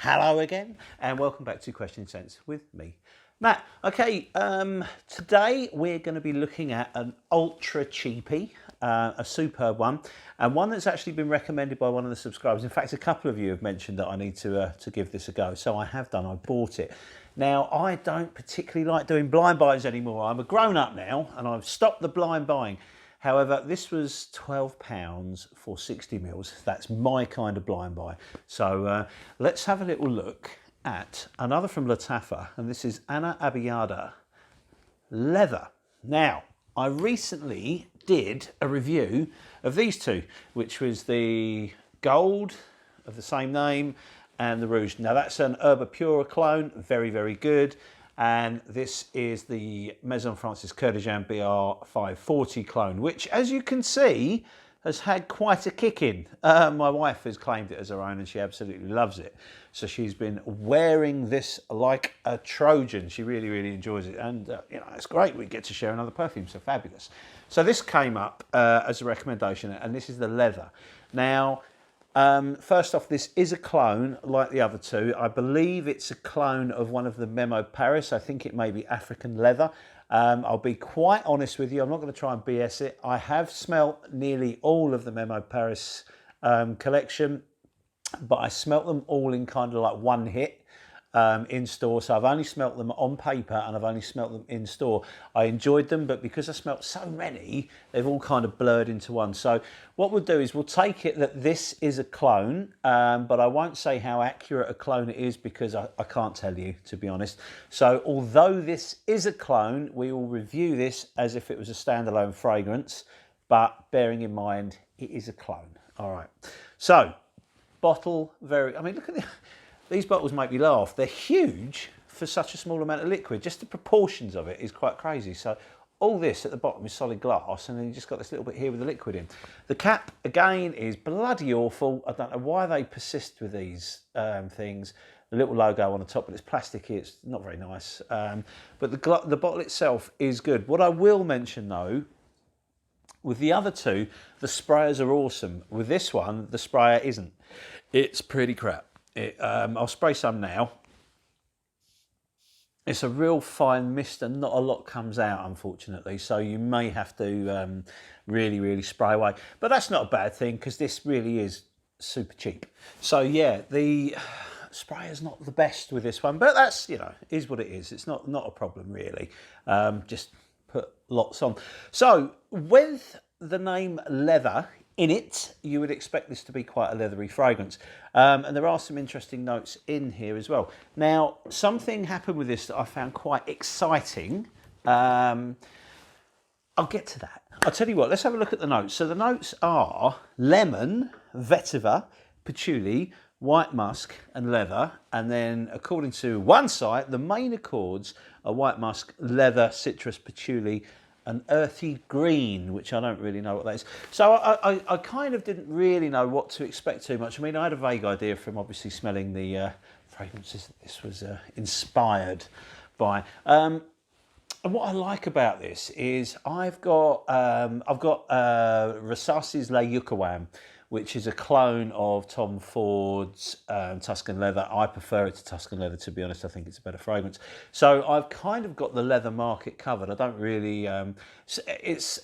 Hello again, and welcome back to Question Sense with me, Matt. Okay, today we're going to be looking at an ultra cheapie, a superb one, and one that's actually been recommended by one of the subscribers. In fact, a couple of you have mentioned that I need to give this a go, so I have done. I bought it. Now, I don't particularly like doing blind buys anymore. I'm a grown-up now, and I've stopped the blind buying. However, this was £12 for 60 mils. That's my kind of blind buy. So let's have a little look at another from Lattafa, and this is Abiyedh leather. Now, I recently did a review of these two, which was the gold of the same name and the rouge. Now, that's an Herba Pura clone, very, very good. And this is the Maison Francis Kurdejan BR 540 clone, which, as you can see, has had quite a kick in. My wife has claimed it as her own and she absolutely loves it. So she's been wearing this like a Trojan. She really, really enjoys it. And, you know, it's great. We get to share another perfume, so fabulous. So this came up as a recommendation, and this is the leather. Now, first off, this is a clone like the other two. I believe it's a clone of one of the Memo Paris. I think it may be African leather. I'll be quite honest with you. I'm not going to try and BS it. I have smelt nearly all of the Memo Paris collection, but I smelt them all in kind of like one hit. In store, so I've only smelt them on paper and I've only smelt them in store. I enjoyed them, but because I smelt so many, they've all kind of blurred into one. So what we'll do is we'll take it that this is a clone, but I won't say how accurate a clone it is because I can't tell you, to be honest. So although this is a clone, we will review this as if it was a standalone fragrance, but bearing in mind it is a clone. All right, so bottle, I mean, look at these bottles make me laugh. They're huge for such a small amount of liquid. Just the proportions of it is quite crazy. So all this at the bottom is solid glass, and then you just got this little bit here with the liquid in. The cap, again, is bloody awful. I don't know why they persist with these things. The little logo on the top, but it's plasticky. It's not very nice. But the bottle itself is good. What I will mention, though, with the other two, the sprayers are awesome. With this one, the sprayer isn't. It's pretty crap. I'll spray some now. It's a real fine mist and not a lot comes out, unfortunately, so you may have to really, really spray away. But that's not a bad thing because this really is super cheap. So yeah, the sprayer's not the best with this one, but that's, you know, is what it is. It's not a problem really. Just put lots on. So with the name leather in it, you would expect this to be quite a leathery fragrance. And there are some interesting notes in here as well. Now, something happened with this that I found quite exciting. I'll get to that. I'll tell you what, let's have a look at the notes. So the notes are lemon, vetiver, patchouli, white musk and leather. And then according to one site, the main accords are white musk, leather, citrus, patchouli, an earthy green, which I don't really know what that is. So I kind of didn't really know what to expect too much. I mean, I had a vague idea from obviously smelling the fragrances that this was inspired by. And what I like about this is I've got Rassasi's La Yucawam, which is a clone of Tom Ford's Tuscan leather. I prefer it to Tuscan leather, to be honest. I think it's a better fragrance. So I've kind of got the leather market covered. I don't really...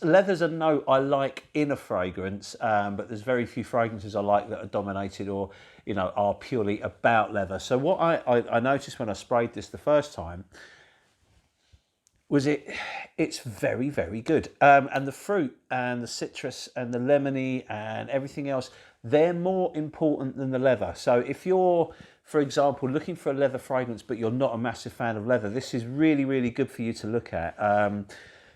leather's a note I like in a fragrance, but there's very few fragrances I like that are dominated or, you know, are purely about leather. So what I noticed when I sprayed this the first time was it's very, very good. And the fruit and the citrus and the lemony and everything else, they're more important than the leather. So if you're, for example, looking for a leather fragrance, but you're not a massive fan of leather, this is really, really good for you to look at.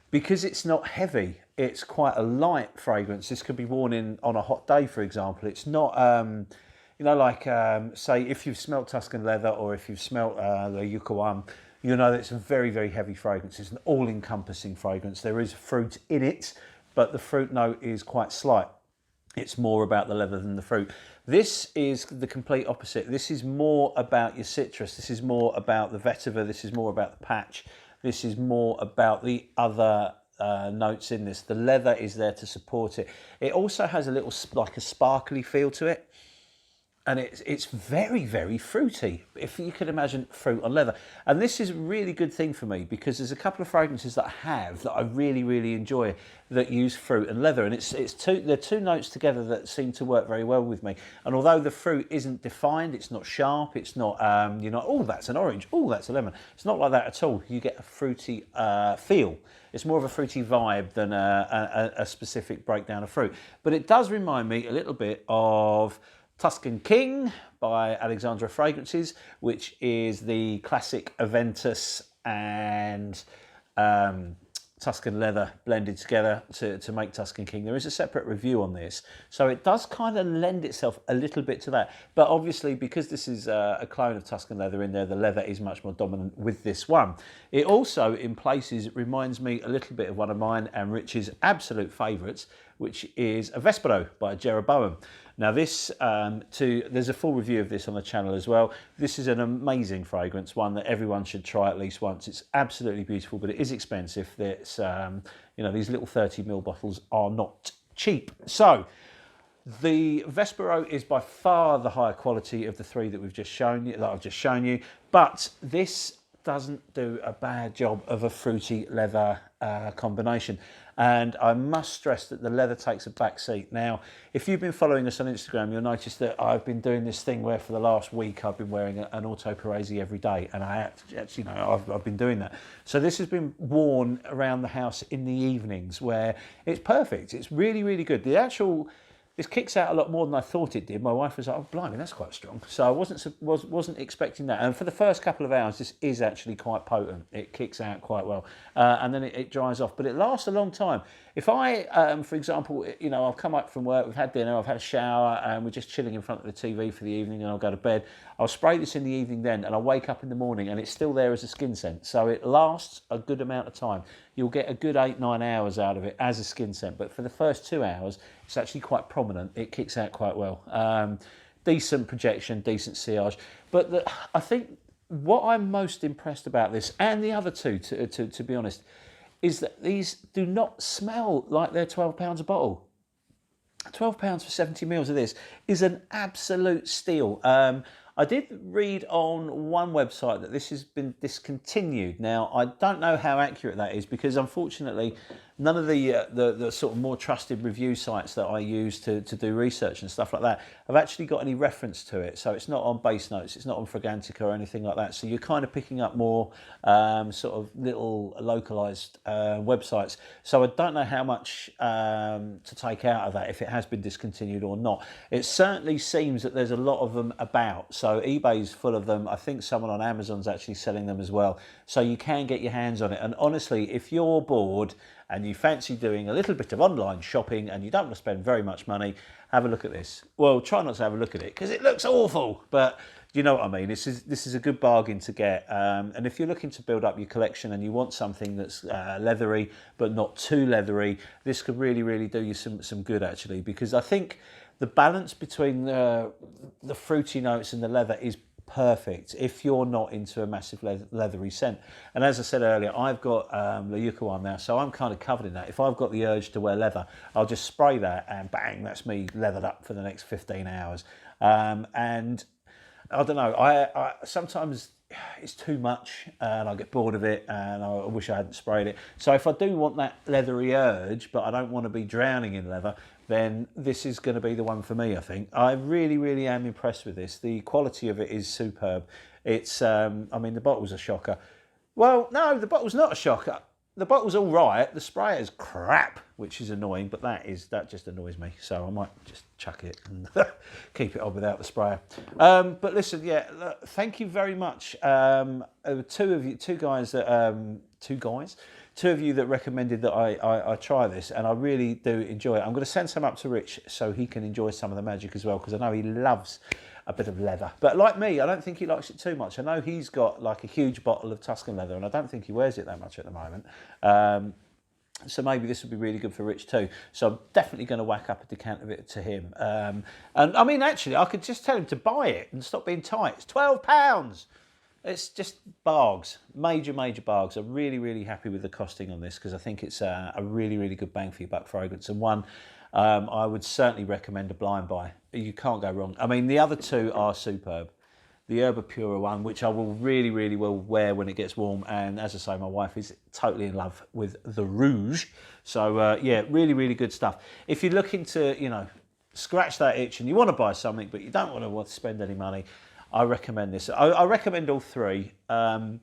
Because it's not heavy, it's quite a light fragrance. This could be worn on a hot day, for example. It's not, you know, like, say, if you've smelt Tuscan leather or if you've smelt the Yucawam, you know that it's a very, very heavy fragrance. It's an all-encompassing fragrance. There is fruit in it, but the fruit note is quite slight. It's more about the leather than the fruit. This is the complete opposite. This is more about your citrus. This is more about the vetiver. This is more about the patch. This is more about the other notes in this. The leather is there to support it. It also has a little, like a sparkly feel to it. and it's very, very fruity, if you could imagine fruit on leather. And this is a really good thing for me because there's a couple of fragrances that I have that I really, really enjoy that use fruit and leather, and they're two notes together that seem to work very well with me. And although the fruit isn't defined, it's not sharp, it's not oh, that's an orange, oh, that's a lemon. It's not like that at all. You get a fruity feel. It's more of a fruity vibe than a specific breakdown of fruit. But it does remind me a little bit of Tuscan King by Alexandra Fragrances, which is the classic Aventus and Tuscan leather blended together to make Tuscan King. There is a separate review on this, so it does kind of lend itself a little bit to that. But obviously, because this is a clone of Tuscan leather in there, the leather is much more dominant with this one. It also, in places, reminds me a little bit of one of mine and Rich's absolute favourites, which is a Vespero by Jeroboam. Now this, there's a full review of this on the channel as well. This is an amazing fragrance, one that everyone should try at least once. It's absolutely beautiful, but it is expensive. It's, these little 30ml bottles are not cheap. So the Vespero is by far the higher quality of the three that I've just shown you, but this doesn't do a bad job of a fruity leather combination. And I must stress that the leather takes a back seat. Now, if you've been following us on Instagram, you'll notice that I've been doing this thing where for the last week I've been wearing an Auto Parisi every day, and I've been doing that. So this has been worn around the house in the evenings, where it's perfect. It's really, really good. This kicks out a lot more than I thought it did. My wife was like, "Oh, blimey, that's quite strong." So I wasn't expecting that. And for the first couple of hours, this is actually quite potent. It kicks out quite well, and then it dries off. But it lasts a long time. If I, for example, I've come up from work, we've had dinner, I've had a shower, and we're just chilling in front of the TV for the evening, and I'll go to bed. I'll spray this in the evening then, and I'll wake up in the morning, and it's still there as a skin scent. So it lasts a good amount of time. You'll get a good 8-9 hours out of it as a skin scent. But for the first 2 hours, it's actually quite prominent. It kicks out quite well. Decent projection, decent sillage. But I think what I'm most impressed about this, and the other two, to be honest, is that these do not smell like they're £12 a bottle. £12 for 70ml of this is an absolute steal. I did read on one website that this has been discontinued. Now, I don't know how accurate that is because, unfortunately, none of the sort of more trusted review sites that I use to do research and stuff like that have actually got any reference to it. So it's not on Base Notes, it's not on Fragrantica or anything like that. So you're kind of picking up more sort of little localised websites. So I don't know how much to take out of that, if it has been discontinued or not. It certainly seems that there's a lot of them about. So eBay's full of them. I think someone on Amazon's actually selling them as well. So you can get your hands on it. And honestly, if you're bored and you fancy doing a little bit of online shopping and you don't want to spend very much money, have a look at this. Well, try not to have a look at it because it looks awful, but you know what I mean. This is a good bargain to get. And if you're looking to build up your collection and you want something that's leathery but not too leathery, this could really, really do you some good actually, because I think the balance between the fruity notes and the leather is perfect if you're not into a massive leathery scent. And as I said earlier, I've got the Yucca one now, so I'm kind of covered in that. If I've got the urge to wear leather, I'll just spray that and bang, that's me leathered up for the next 15 hours. And I don't know, I sometimes it's too much and I get bored of it and I wish I hadn't sprayed it. So if I do want that leathery urge, but I don't want to be drowning in leather, then this is going to be the one for me, I think. I really, really am impressed with this. The quality of it is superb. It's, I mean, the bottle's a shocker. Well, no, the bottle's not a shocker. The bottle's all right. The sprayer's crap, which is annoying, but that just annoys me. So I might just chuck it and keep it on without the sprayer. But listen, yeah, look, thank you very much. Two of you that recommended that I try this, and I really do enjoy it. I'm going to send some up to Rich so he can enjoy some of the magic as well, because I know he loves a bit of leather. But like me, I don't think he likes it too much. I know he's got like a huge bottle of Tuscan leather, and I don't think he wears it that much at the moment. So maybe this would be really good for Rich too. So I'm definitely going to whack up a decant of it to him. And I mean, actually, I could just tell him to buy it and stop being tight. It's £12. It's just bargains, major bargains. I'm really, really happy with the costing on this because I think it's a really, really good bang for your buck fragrance, and one I would certainly recommend a blind buy. You can't go wrong. I mean, the other two are superb. The Herba Pura one, which I will really well wear when it gets warm. And as I say, my wife is totally in love with the Rouge. So yeah, really good stuff. If you're looking to, you know, scratch that itch and you want to buy something, but you don't want to spend any money, I recommend this. I recommend all three. And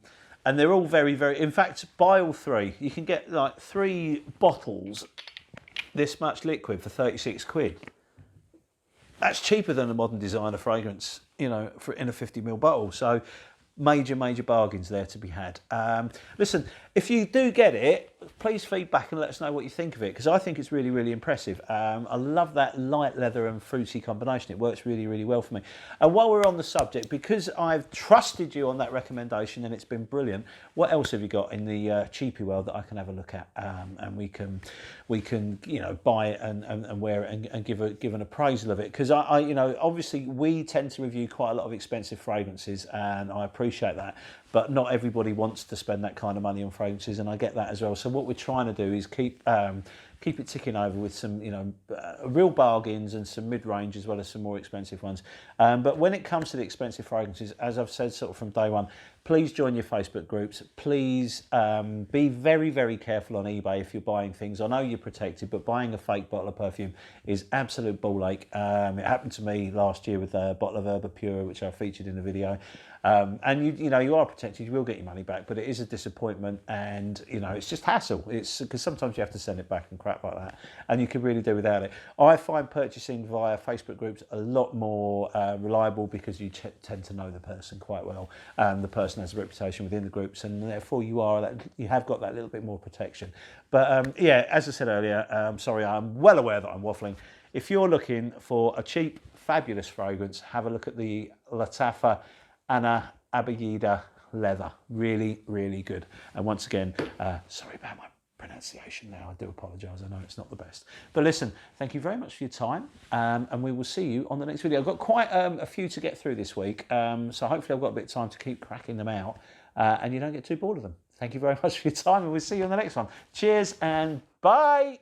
they're all very, in fact, buy all three. You can get like 3 bottles, this much liquid for 36 quid. That's cheaper than a modern designer fragrance, you know, in a 50ml bottle. So major bargains there to be had. Listen, if you do get it, please feedback and let us know what you think of it, because I think it's really impressive. I love that light leather and fruity combination. It works really well for me. And while we're on the subject, because I've trusted you on that recommendation and it's been brilliant, what else have you got in the cheapy world that I can have a look at, and we can you know, buy it and wear it and give an appraisal of it? Because I you know, obviously we tend to review quite a lot of expensive fragrances, and I appreciate that, but not everybody wants to spend that kind of money on fragrances, and I get that as well. So what we're trying to do is keep it ticking over with some, you know, real bargains and some mid-range as well as some more expensive ones. But when it comes to the expensive fragrances, as I've said sort of from day one, please join your Facebook groups. Please be very careful on eBay if you're buying things. I know you're protected, but buying a fake bottle of perfume is absolute ball ache. It happened to me last year with a bottle of Herba Pura, which I featured in the video. And you know, you are protected, you will get your money back, but it is a disappointment, and you know, it's just hassle. It's because sometimes you have to send it back and crap like that, and you can really do without it. I find purchasing via Facebook groups a lot more reliable, because you tend to know the person quite well, and the person has a reputation within the groups, and therefore you have got that little bit more protection. But yeah, as I said earlier, sorry, I'm well aware that I'm waffling. If you're looking for a cheap, fabulous fragrance, have a look at the Lattafa Abiyedh leather. Really good. And once again, sorry about my pronunciation now. I do apologise. I know it's not the best. But listen, thank you very much for your time, and we will see you on the next video. I've got quite a few to get through this week, so hopefully I've got a bit of time to keep cracking them out, and you don't get too bored of them. Thank you very much for your time, and we'll see you on the next one. Cheers and bye.